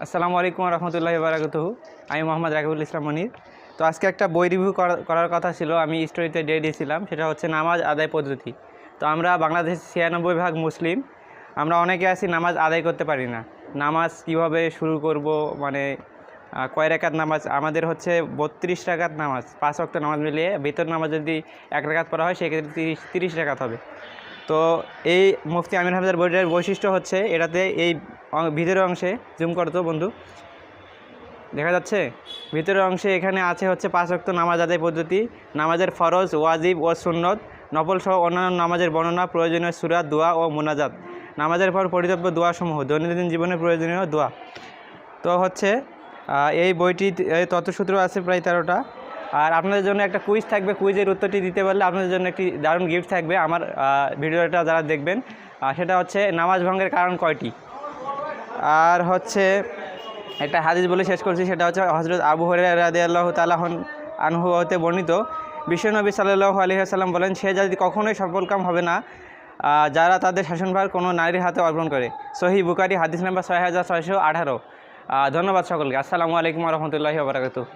আসসালামু আলাইকুম রহমতুল্লাহি ওয়া বারাকাতুহু। আমি মোহাম্মদ রাকিবুল ইসলাম মনির। তো আজকে একটা বই রিভিউ করার কথা ছিল, আমি স্টোরিতে দিয়ে দিয়েছিলাম। সেটা হচ্ছে নামাজ আদায় পদ্ধতি। তো আমরা বাংলাদেশ 96% মুসলিম, আমরা অনেকে আছি নামাজ আদায় করতে পারি না। নামাজ কিভাবে শুরু করব, মানে কয় রাকাত নামাজ আমাদের হচ্ছে 32 রাকাত নামাজ, 5 ওয়াক্ত নামাজ মিলিয়ে ভিতর নামাজ যদি 1 রাকাত পড়া হয় সেক্ষেত্রে 30 রাকাত হবে। তো এই মুফতি আমির হামজার বইটার বৈশিষ্ট্য হচ্ছে এটাতে এই ভিতরের অংশে জুম করতো বন্ধু, দেখা যাচ্ছে ভিতরের অংশে এখানে আছে হচ্ছে 5 ওয়াক্ত নামাজ আদায় পদ্ধতি, নামাজের ফরজ, ওয়াজিব ও সুন্নত, নফল সহ অন্যান্য নামাজের বর্ণনা, প্রয়োজনীয় সূরা, দোয়া ও মুনাজাত, নামাজের পর পরিতব্য দোয়াসমূহ, দৈনন্দিন জীবনের প্রয়োজনীয় দোয়া। তো হচ্ছে এই বইটি তথ্যসূত্র আছে প্রায় 13টা। আর আপনাদের জন্য একটা কুইজ থাকবে, কুইজের উত্তরটি দিতে পারলে আপনাদের জন্য একটি দারুণ গিফট থাকবে আমার ভিডিওটা যারা দেখবেন। সেটা হচ্ছে নামাজ ভঙ্গের কারণ কয়টি। আর হচ্ছে একটা হাদিস বলে শেষ করছি, সেটা হচ্ছে হযরত আবু হুরায়রা রাদিয়াল্লাহু তাআলা আনহু হতে বর্ণিত, বিশ্বনবী সাল্লাল্লাহু আলাইহি ওয়াসাল্লাম বলেন, সে জাতি কখনোই সফলকাম হবে না যারা তাদের শাসনভার কোনো নারীর হাতে অর্পণ করে। সহিহ বুখারী, হাদিস নাম্বার 6618। ধন্যবাদ সকলকে। আসসালামু আলাইকুম ওয়া রাহমাতুল্লাহি ওয়া বারাকাতুহু।